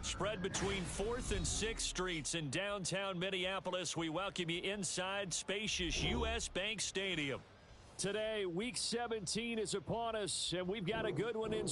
Spread between 4th and 6th Streets in downtown Minneapolis. We welcome you inside spacious U.S. Bank Stadium. Today, Week 17 is upon us, and we've got a good one in.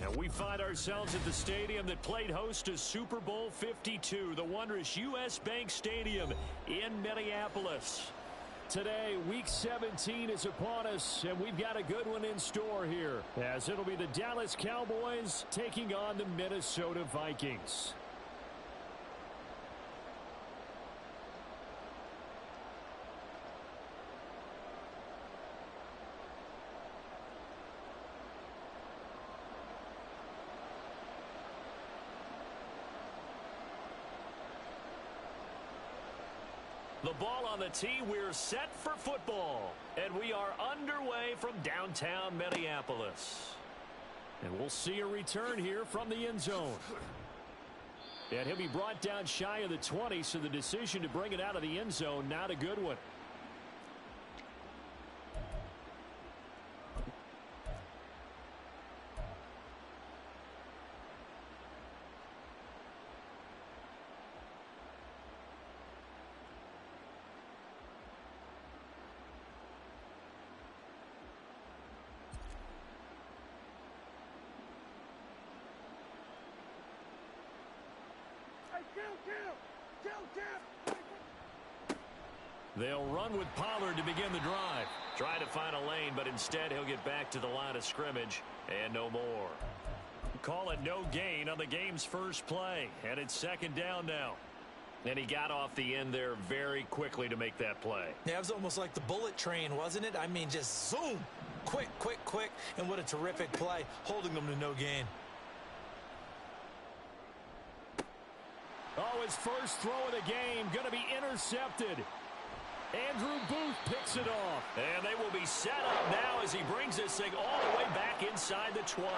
And we find ourselves at the stadium that played host to Super Bowl 52, the wondrous U.S. Bank Stadium in Minneapolis. Today, Week 17 is upon us, and we've got a good one in store here, as it'll be the Dallas Cowboys taking on the Minnesota Vikings. The ball on the tee, we're set for football. And we are underway from downtown Minneapolis. And we'll see a return here from the end zone. And he'll be brought down shy of the 20, so the decision to bring it out of the end zone, not a good one. They'll run with Pollard to begin the drive. Trying to find a lane, but instead he'll get back to the line of scrimmage and no more. Call it no gain on the game's first play, and it's second down now. And he got off the end there very quickly to make that play. Yeah, it was almost like the bullet train, wasn't it? I mean, just zoom. Quick, quick, quick. And what a terrific play, holding them to no gain. Oh, his first throw of the game going to be intercepted. Andrew Booth picks it off. And they will be set up now as he brings this thing all the way back inside the 20.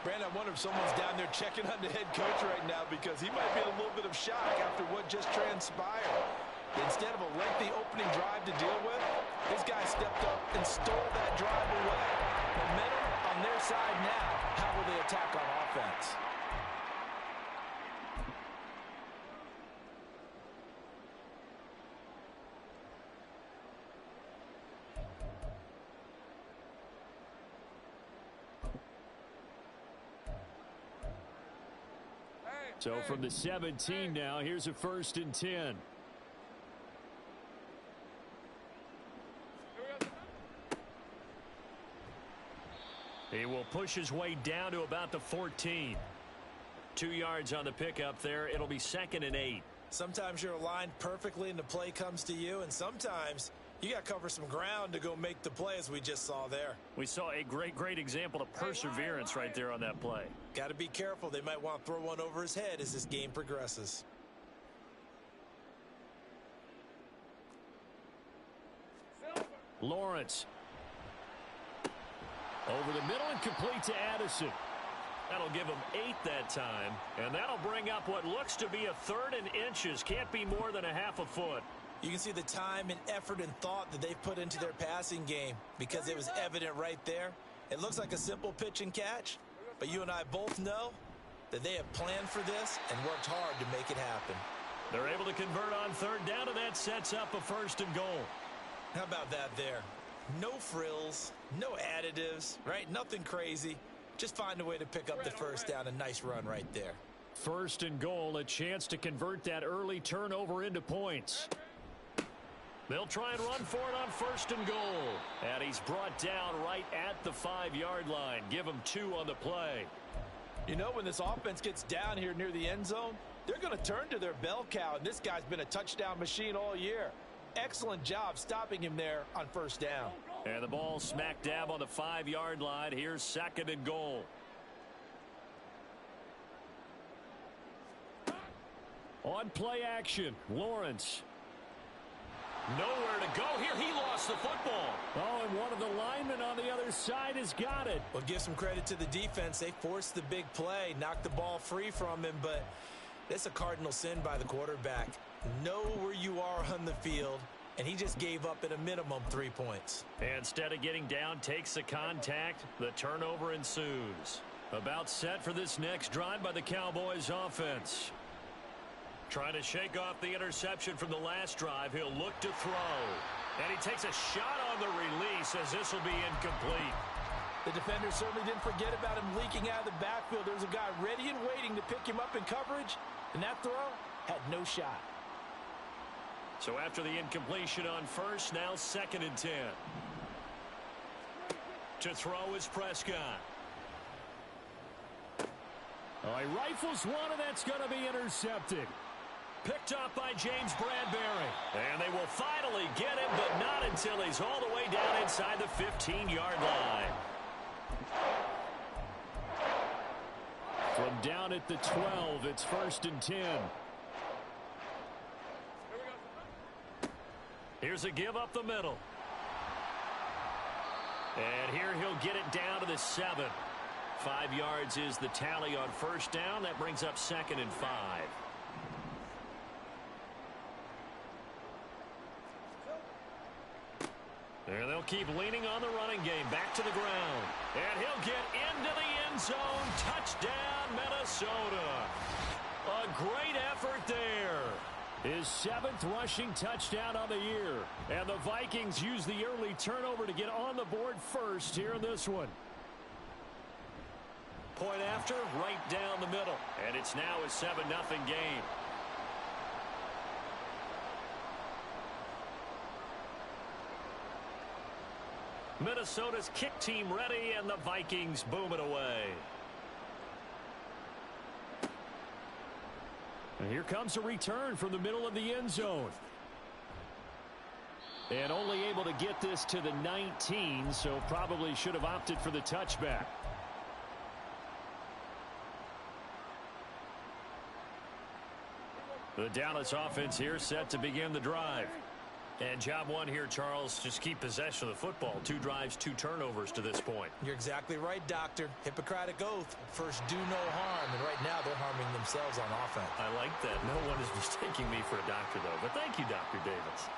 Brandon, I wonder if someone's down there checking on the head coach right now, because he might be in a little bit of shock after what just transpired. Instead of a lengthy opening drive to deal with, this guy stepped up and stole that drive away. Momentum on their side now. How will they attack on offense? So from the 17 now, here's a 1st and 10. He will push his way down to about the 14. 2 yards on the pickup there. It'll be 2nd and 8. Sometimes you're aligned perfectly and the play comes to you, and sometimes you got to cover some ground to go make the play, as we just saw there. We saw a great example of perseverance right there on that play. Got to be careful. They might want to throw one over his head as this game progresses. Lawrence. Over the middle and complete to Addison. That'll give him 8 that time. And that'll bring up what looks to be a 3rd and inches. Can't be more than a half a foot. You can see the time and effort and thought that they've put into their passing game, because it was evident right there. It looks like a simple pitch and catch, but you and I both know that they have planned for this and worked hard to make it happen. They're able to convert on 3rd down, and that sets up a 1st and goal. How about that there? No frills, no additives, right? Nothing crazy. Just find a way to pick up the 1st down. A nice run right there. 1st and goal, a chance to convert that early turnover into points. They'll try and run for it on 1st and goal. And he's brought down right at the 5-yard line. Give him 2 on the play. You know, when this offense gets down here near the end zone, they're going to turn to their bell cow, and this guy's been a touchdown machine all year. Excellent job stopping him there on first down. And the ball smack dab on the 5-yard line. Here's 2nd and goal. On play action, Lawrence. Nowhere to go here. He lost the football. Oh, and one of the linemen on the other side has got it. Well, give some credit to the defense. They forced the big play, knocked the ball free from him, but that's a cardinal sin by the quarterback. Know where you are on the field, and he just gave up at a minimum 3 points. Instead of getting down, takes the contact. The turnover ensues. About set for this next drive by the Cowboys offense. Trying to shake off the interception from the last drive. He'll look to throw. And he takes a shot on the release as this will be incomplete. The defender certainly didn't forget about him leaking out of the backfield. There was a guy ready and waiting to pick him up in coverage, and that throw had no shot. So after the incompletion on first, now 2nd and 10. To throw is Prescott. Oh, he rifles one, and that's going to be intercepted. Picked up by James Bradbury. And they will finally get him, but not until he's all the way down inside the 15-yard line. From down at the 12, it's 1st and 10. Here's a give up the middle. And here he'll get it down to the 7. 5 yards is the tally on first down. That brings up 2nd and 5. And they'll keep leaning on the running game. Back to the ground. And he'll get into the end zone. Touchdown, Minnesota. A great effort there. His 7th rushing touchdown on the year. And the Vikings use the early turnover to get on the board first here in this one. Point after, right down the middle. And it's now a 7-0 game. Minnesota's kick team ready, and the Vikings boom it away. And here comes a return from the middle of the end zone. And only able to get this to the 19, so probably should have opted for the touchback. The Dallas offense here set to begin the drive. And job one here, Charles, just keep possession of the football. 2 drives, 2 turnovers to this point. You're exactly right, Doctor. Hippocratic oath. First, do no harm. And right now, they're harming themselves on offense. I like that. No one is mistaking me for a doctor, though. But thank you, Dr. Davis.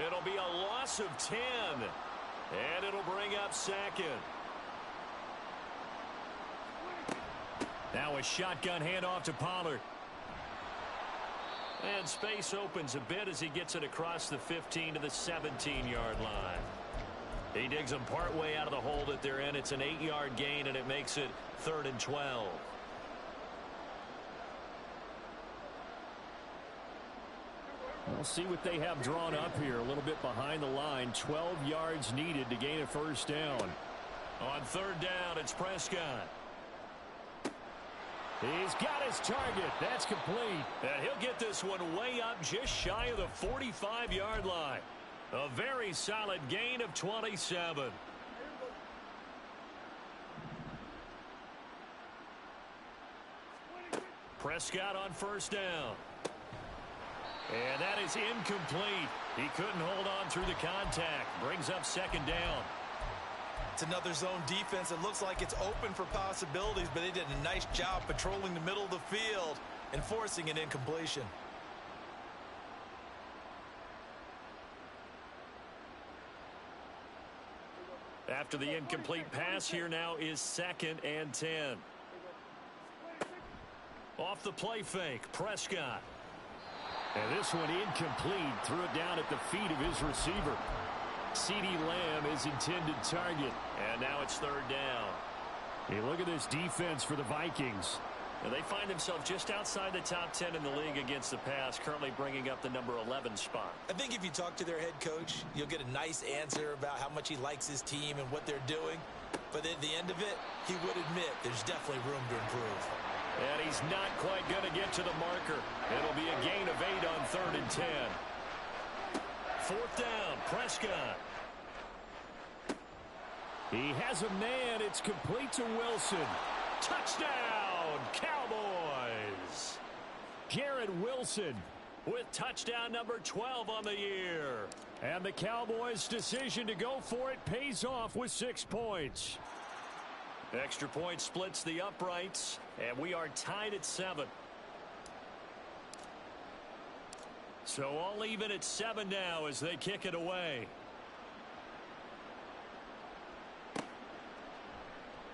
It'll be a loss of 10. And it'll bring up 2nd. Now a shotgun handoff to Pollard. And space opens a bit as he gets it across the 15 to the 17-yard line. He digs them partway out of the hole that they're in. It's an 8-yard gain, and it makes it 3rd and 12. We'll see what they have drawn up here. A little bit behind the line. 12 yards needed to gain a first down. On 3rd down, it's Prescott. He's got his target. That's complete. And he'll get this one way up just shy of the 45-yard line. A very solid gain of 27. Prescott on first down. And that is incomplete. He couldn't hold on through the contact. Brings up 2nd down. It's another zone defense. It looks like it's open for possibilities, but they did a nice job patrolling the middle of the field and forcing an incompletion. After the incomplete pass, here now is 2nd and 10. Off the play fake, Prescott. And this one incomplete. Threw it down at the feet of his receiver. CeeDee Lamb is intended target. And now it's 3rd down. Hey, look at this defense for the Vikings. And they find themselves just outside the top 10 in the league against the pass, currently bringing up the number 11 spot. I think if you talk to their head coach, you'll get a nice answer about how much he likes his team and what they're doing. But at the end of it, he would admit there's definitely room to improve. and 10. Fourth down, Prescott. He has a man. It's complete to Wilson. Touchdown, Cowboys. Garrett Wilson with touchdown number 12 on the year. And the Cowboys' decision to go for it pays off with 6 points. Extra point splits the uprights, and we are tied at 7. So all even at 7 now as they kick it away.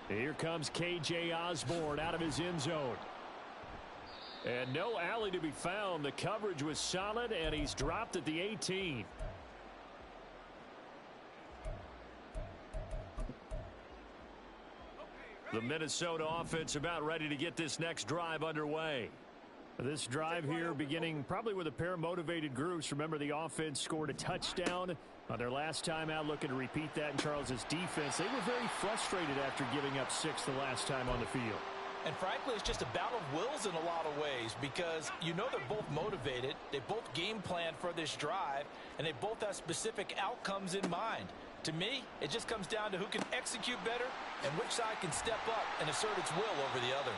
Here comes K.J. Osborne out of his end zone. And no alley to be found. The coverage was solid, and he's dropped at the 18. The Minnesota offense about ready to get this next drive underway. This drive here beginning probably with a pair of motivated groups. Remember, the offense scored a touchdown on their last time out, looking to repeat that in Charles's defense. They were very frustrated after giving up 6 the last time on the field. And frankly, it's just a battle of wills in a lot of ways because you know they're both motivated. They both game plan for this drive, and they both have specific outcomes in mind. To me, it just comes down to who can execute better and which side can step up and assert its will over the other.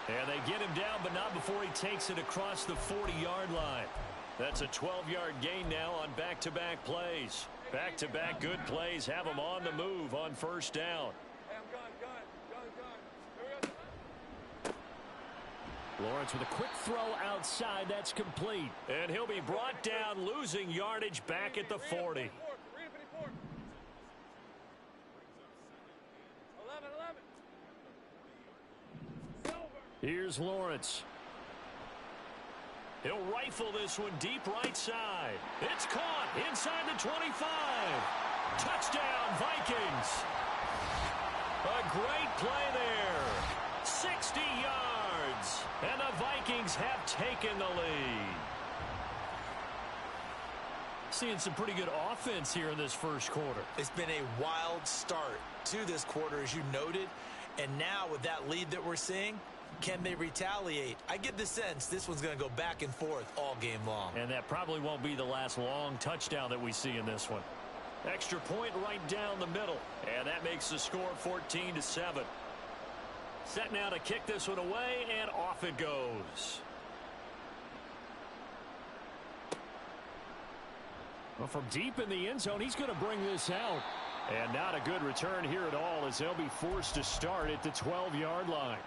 And they get him down, but not before he takes it across the 40-yard line. That's a 12-yard gain now on back-to-back plays. Back-to-back good plays have him on the move on first down. Lawrence with a quick throw outside. That's complete. And he'll be brought down, losing yardage back at the 40. Here's Lawrence. He'll rifle this one deep right side. It's caught inside the 25. Touchdown, Vikings. A great play there. 60 yards. And the Vikings have taken the lead. Seeing some pretty good offense here in this first quarter. It's been a wild start to this quarter, as you noted. And now with that lead that we're seeing, can they retaliate? I get the sense this one's going to go back and forth all game long. And that probably won't be the last long touchdown that we see in this one. Extra point right down the middle. And that makes the score 14-7. Set now to kick this one away, and off it goes. Well, from deep in the end zone, he's going to bring this out. And not a good return here at all as they'll be forced to start at the 12-yard line.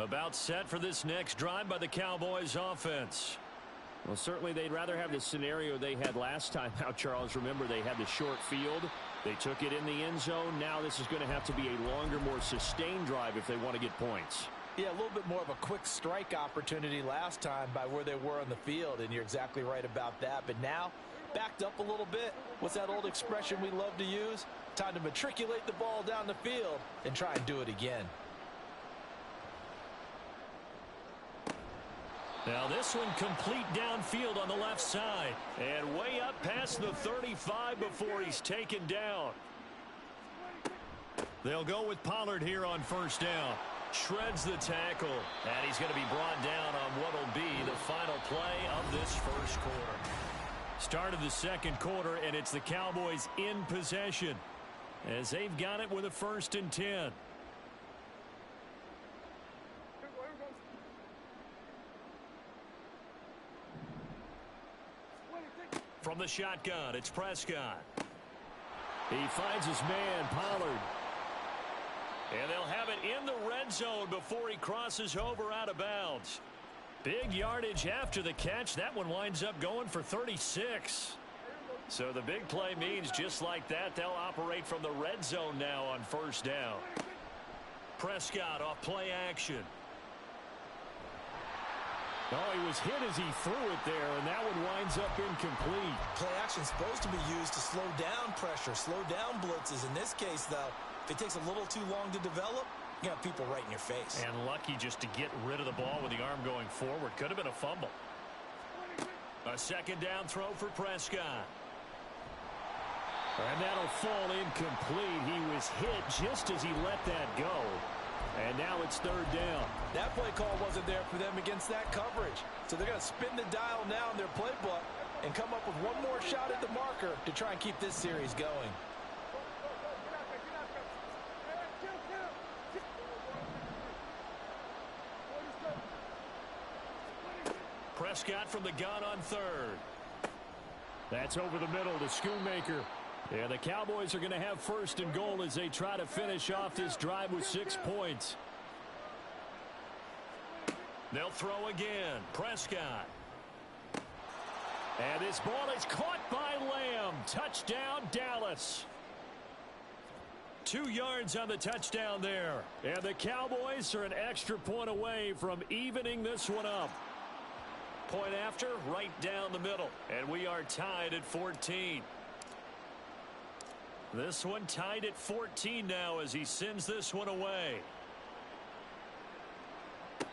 About set for this next drive by the Cowboys offense. Well, certainly they'd rather have the scenario they had last time out, Charles. Remember, they had the short field. They took it in the end zone. Now this is going to have to be a longer, more sustained drive if they want to get points. Yeah, a little bit more of a quick strike opportunity last time by where they were on the field, and you're exactly right about that. But now, backed up a little bit. What's that old expression we love to use? Time to matriculate the ball down the field and try and do it again. Now this one complete downfield on the left side. And way up past the 35 before he's taken down. They'll go with Pollard here on first down. Shreds the tackle. And he's going to be brought down on what will be the final play of this first quarter. Start of the second quarter, and it's the Cowboys in possession as they've got it with a 1st and 10. From the shotgun, it's Prescott. He finds his man, Pollard. And they'll have it in the red zone before he crosses over out of bounds. Big yardage after the catch. That one winds up going for 36. So the big play means just like that, they'll operate from the red zone now on first down. Prescott off play action. Oh, he was hit as he threw it there, and that one winds up incomplete. Play action is supposed to be used to slow down pressure, slow down blitzes. In this case, though, if it takes a little too long to develop, you got people right in your face. And lucky just to get rid of the ball with the arm going forward. Could have been a fumble. A second down throw for Prescott. And that'll fall incomplete. He was hit just as he let that go. And now it's third down. That play call wasn't there for them against that coverage. So they're going to spin the dial now in their playbook and come up with one more shot at the marker to try and keep this series going. Prescott from the gun on third. That's over the middle to Schoonmaker. Yeah, the Cowboys are going to have first and goal as they try to finish off this drive with 6 points. They'll throw again. Prescott. And this ball is caught by Lamb. Touchdown, Dallas. 2 yards on the touchdown there. And the Cowboys are an extra point away from evening this one up. Point after, right down the middle. And we are tied at 14. This one tied at 14 now as he sends this one away.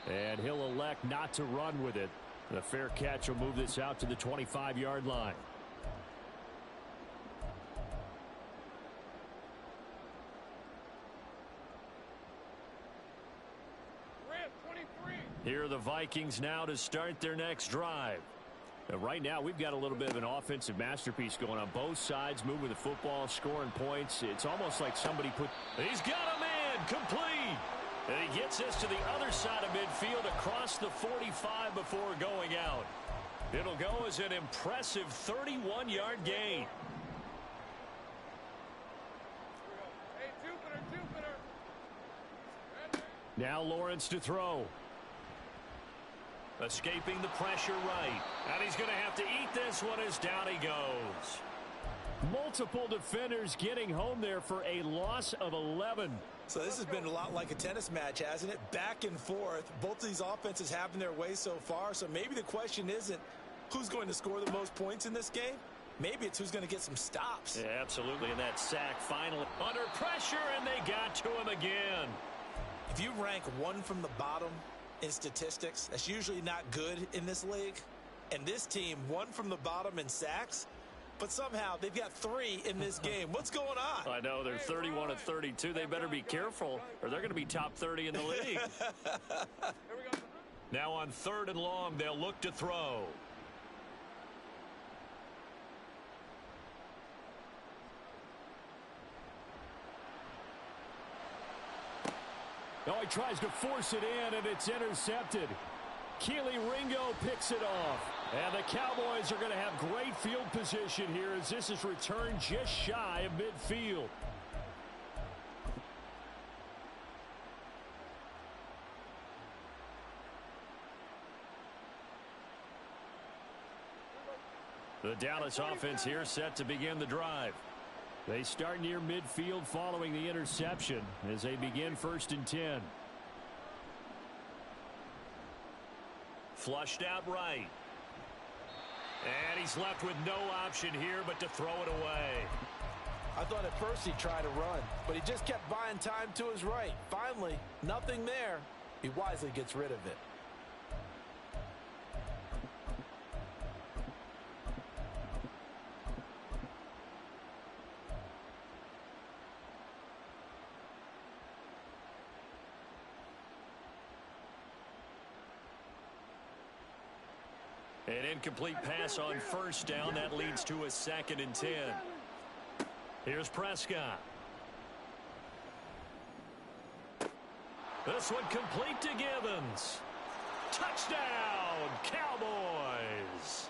And he'll elect not to run with it. The fair catch will move this out to the 25-yard line. Here are the Vikings now to start their next drive. Now, right now, we've got a little bit of an offensive masterpiece going on both sides, moving the football, scoring points. It's almost like somebody put... He's got a man, complete. And he gets this to the other side of midfield across the 45 before going out. It'll go as an impressive 31-yard gain. Now Lawrence to throw. Escaping the pressure right. And he's going to have to eat this one as down he goes. Multiple defenders getting home there for a loss of 11. So this has been a lot like a tennis match, hasn't it? Back and forth. Both of these offenses having their way so far. So maybe the question isn't who's going to score the most points in this game. Maybe it's who's going to get some stops. Yeah, absolutely. And that sack finally under pressure, and they got to him again. If you rank one from the bottom in statistics, that's usually not good in this league. And this team, one from the bottom in sacks, but somehow they've got 3 in this game. What's going on? I know, they're 31 of 32. They better be careful, or they're going to be top 30 in the league. Now on third and long, they'll look to throw. Oh, he tries to force it in, and it's intercepted. Keely Ringo picks it off. And the Cowboys are going to have great field position here as this is returned just shy of midfield. The Dallas offense here set to begin the drive. They start near midfield following the interception as they begin first and 10. Flushed out right. And he's left with no option here but to throw it away. I thought at first he'd try to run, but he just kept buying time to his right. Finally, nothing there. He wisely gets rid of it. An incomplete pass on first down. That leads to a 2nd and 10. Here's Prescott. This one complete to Givens. Touchdown, Cowboys.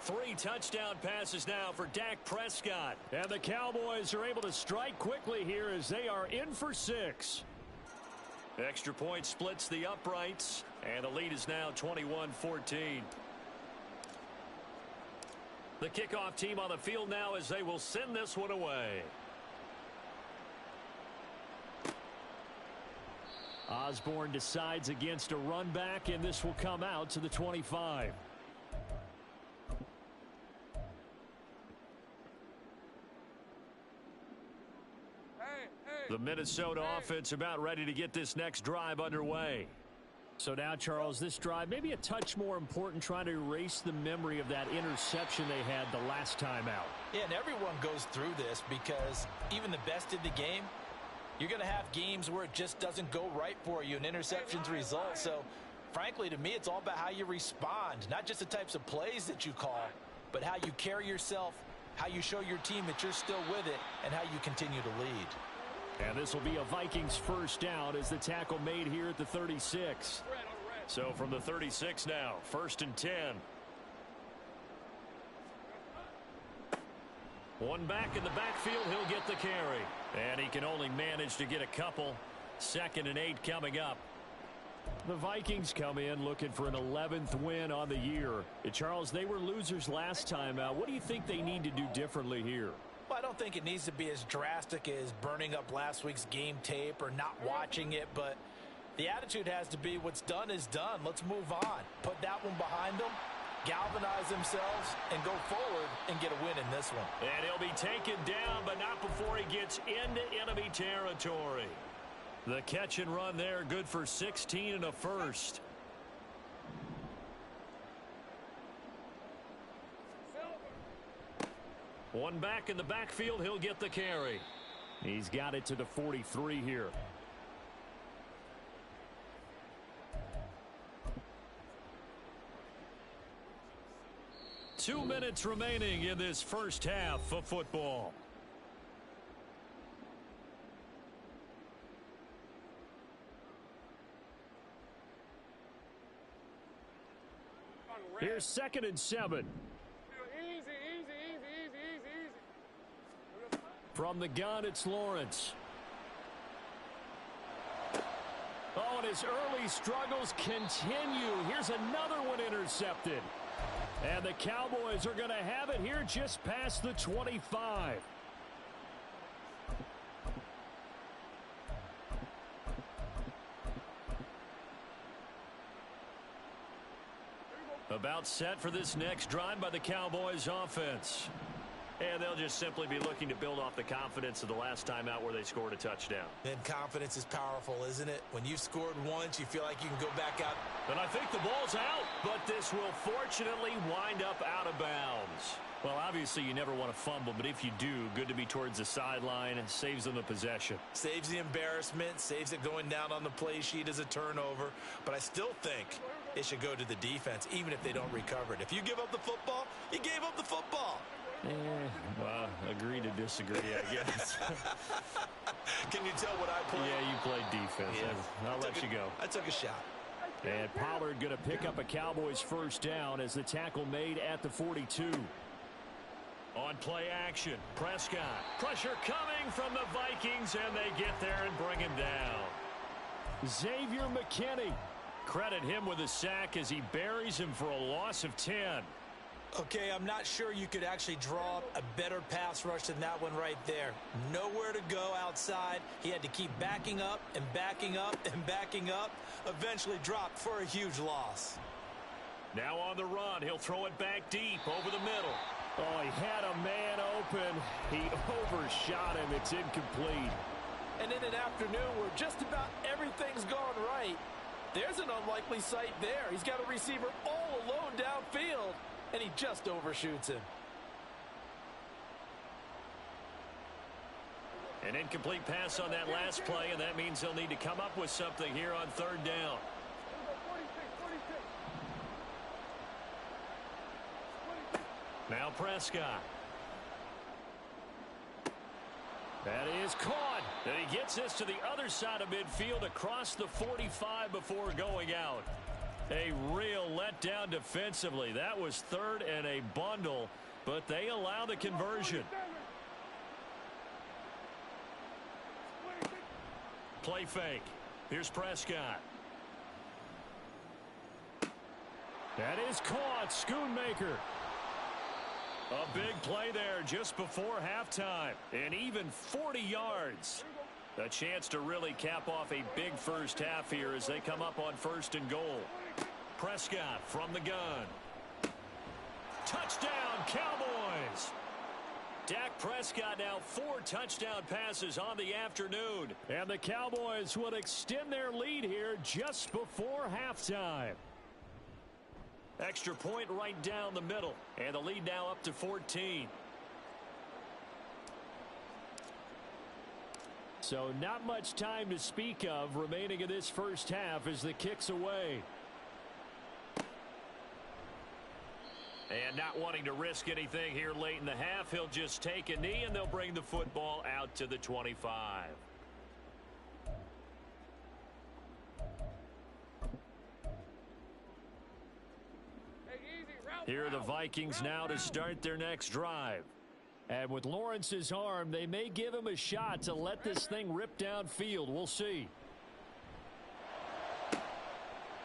3 touchdown passes now for Dak Prescott. And the Cowboys are able to strike quickly here as they are in for 6. Extra point splits the uprights. And the lead is now 21-14. The kickoff team on the field now as they will send this one away. Osborne decides against a run back, and this will come out to the 25. The Minnesota offense about ready to get this next drive underway. So now, Charles, this drive maybe a touch more important, trying to erase the memory of that interception they had the last time out. Yeah, and everyone goes through this because even the best in the game, you're going to have games where it just doesn't go right for you and interceptions result. So, frankly, to me, it's all about how you respond, not just the types of plays that you call, but how you carry yourself, how you show your team that you're still with it, and how you continue to lead. And this will be a Vikings first down as the tackle made here at the 36. So from the 36 now, 1st and 10. One back in the backfield, he'll get the carry. And he can only manage to get a couple. 2nd and 8 coming up. The Vikings come in looking for an 11th win on the year. Charles, they were losers last time out. What do you think they need to do differently here? Well, I don't think it needs to be as drastic as burning up last week's game tape or not watching it, but the attitude has to be what's done is done. Let's move on. Put that one behind them, galvanize themselves, and go forward and get a win in this one. And he'll be taken down, but not before he gets into enemy territory. The catch and run there, good for 16 and a first. One back in the backfield, he'll get the carry. He's got it to the 43 here. Two minutes remaining in this first half of football. Here's 2nd and 7. From the gun, it's Lawrence. Oh, and his early struggles continue. Here's another one intercepted. And the Cowboys are going to have it here just past the 25. About set for this next drive by the Cowboys offense. And they'll just simply be looking to build off the confidence of the last time out where they scored a touchdown. And confidence is powerful, isn't it? When you've scored once, you feel like you can go back out. And I think the ball's out, but this will fortunately wind up out of bounds. Well, obviously you never want to fumble, but if you do, good to be towards the sideline and saves them the possession. Saves the embarrassment, saves it going down on the play sheet as a turnover. But I still think it should go to the defense, even if they don't recover it. If you give up the football, you gave up the football. Well, agree to disagree, I guess. Can you tell what I played? Yeah, you played defense. Yeah. I'll let you go. I took a shot. And Pollard going to pick up a Cowboys first down as the tackle made at the 42. On play action, Prescott. Pressure coming from the Vikings, and they get there and bring him down. Xavier McKinney. Credit him with a sack as he buries him for a loss of 10. Okay, I'm not sure you could actually draw up a better pass rush than that one right there. Nowhere to go outside. He had to keep backing up and backing up and backing up. Eventually dropped for a huge loss. Now on the run, he'll throw it back deep over the middle. Oh, he had a man open. He overshot him. It's incomplete. And in an afternoon where just about everything's gone right, there's an unlikely sight there. He's got a receiver all alone downfield, and he just overshoots him. An incomplete pass on that last play, and that means he'll need to come up with something here on 3rd down. Now Prescott. That is caught. And he gets this to the other side of midfield across the 45 before going out. A real letdown defensively. That was 3rd and a bundle, but they allow the conversion. Play fake. Here's Prescott. That is caught. Schoonmaker. A big play there just before halftime. And even 40 yards. A chance to really cap off a big first half here as they come up on 1st and goal. Prescott from the gun. Touchdown, Cowboys. Dak Prescott now 4 touchdown passes on the afternoon. And the Cowboys will extend their lead here just before halftime. Extra point right down the middle. And the lead now up to 14. So not much time to speak of remaining in this first half as the kick's away. And not wanting to risk anything here late in the half, he'll just take a knee and they'll bring the football out to the 25. Here are the Vikings now to start their next drive. And with Lawrence's arm, they may give him a shot to let this thing rip downfield. We'll see.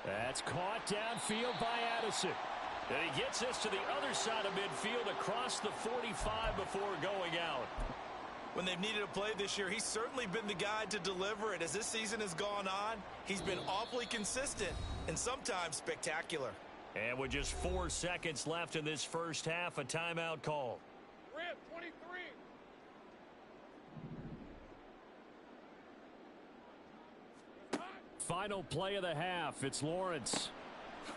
That's caught downfield by Addison. And he gets this to the other side of midfield across the 45 before going out. When they've needed a play this year, he's certainly been the guy to deliver it. As this season has gone on, he's been awfully consistent and sometimes spectacular. And with just 4 seconds left in this first half, a timeout call. Rip, 23. Final play of the half. It's Lawrence.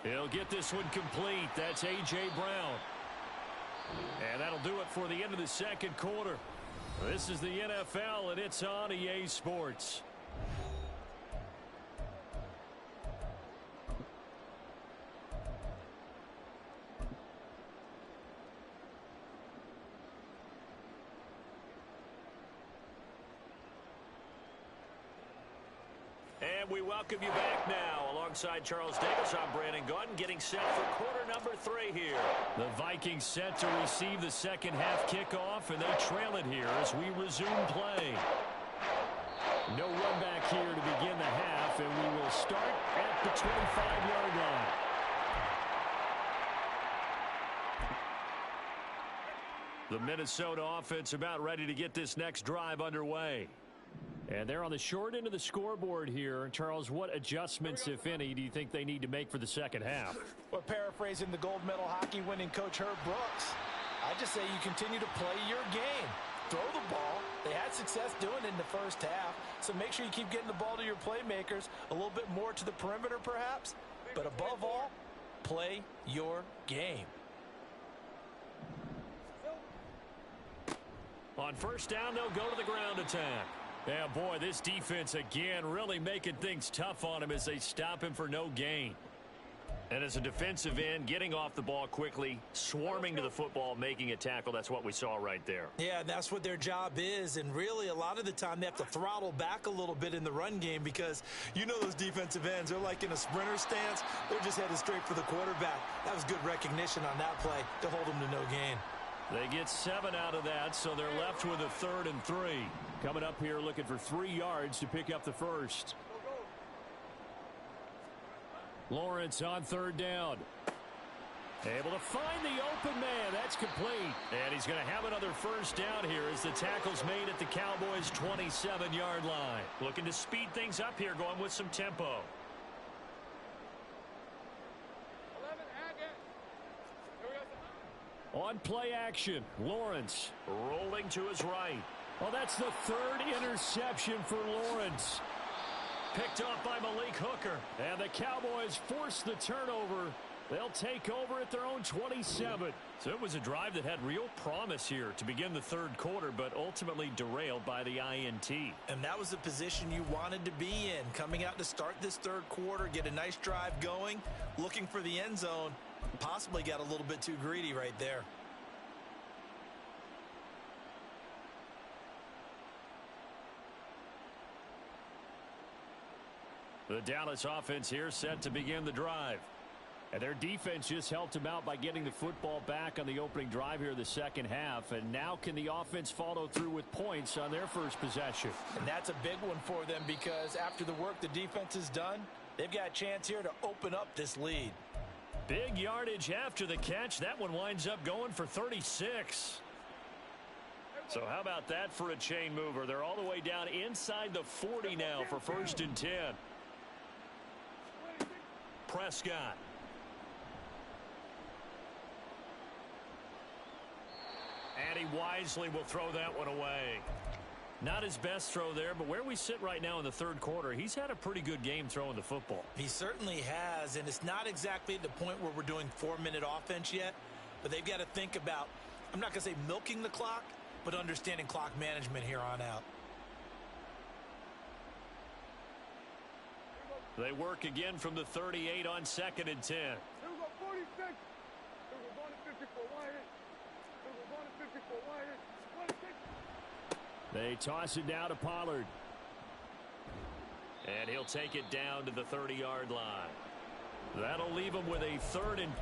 He'll get this one complete. That's A.J. Brown. And that'll do it for the end of the second quarter. This is the NFL, and it's on EA Sports. And we welcome you back now. Alongside Charles Davis, I'm Brandon Gaudin, getting set for quarter number 3 here. The Vikings set to receive the second half kickoff, and they trail it here as we resume play. No run back here to begin the half, and we will start at the 25-yard line. The Minnesota offense about ready to get this next drive underway. And they're on the short end of the scoreboard here. Charles, what adjustments, if any, do you think they need to make for the second half? Well, paraphrasing the gold medal hockey winning coach Herb Brooks, I just say you continue to play your game. Throw the ball. They had success doing it in the first half, so make sure you keep getting the ball to your playmakers, a little bit more to the perimeter perhaps, but above all, play your game. On first down, they'll go to the ground attack. Yeah, boy, this defense again really making things tough on him as they stop him for no gain. And as a defensive end, getting off the ball quickly, swarming to the football, making a tackle, that's what we saw right there. Yeah, and that's what their job is, and really a lot of the time they have to throttle back a little bit in the run game because you know those defensive ends, they're like in a sprinter stance, they're just headed straight for the quarterback. That was good recognition on that play to hold them to no gain. They get 7 out of that, so they're left with a 3rd and 3. Coming up here looking for 3 yards to pick up the first. Lawrence on 3rd down. Able to find the open man. That's complete. And he's going to have another first down here as the tackle's made at the Cowboys' 27-yard line. Looking to speed things up here, going with some tempo. On play action, Lawrence rolling to his right. Well, that's the 3rd interception for Lawrence. Picked off by Malik Hooker. And the Cowboys force the turnover. They'll take over at their own 27. So it was a drive that had real promise here to begin the 3rd quarter, but ultimately derailed by the INT. And that was the position you wanted to be in. Coming out to start this 3rd quarter, get a nice drive going, looking for the end zone. Possibly got a little bit too greedy right there. The Dallas offense here set to begin the drive. And their defense just helped them out by getting the football back on the opening drive here in the second half. And now can the offense follow through with points on their first possession? And that's a big one for them because after the work the defense has done, they've got a chance here to open up this lead. Big yardage after the catch. That one winds up going for 36. So how about that for a chain mover? They're all the way down inside the 40 now for 1st and 10. Prescott. And he wisely will throw that one away. Not his best throw there, but where we sit right now in the third quarter, he's had a pretty good game throwing the football. He certainly has, and it's not exactly at the point where we're doing 4-minute offense yet, but they've got to think about, I'm not going to say milking the clock, but understanding clock management here on out. They work again from the 38 on 2nd and 10. They toss it down to Pollard. And he'll take it down to the 30-yard line. That'll leave him with a 3rd and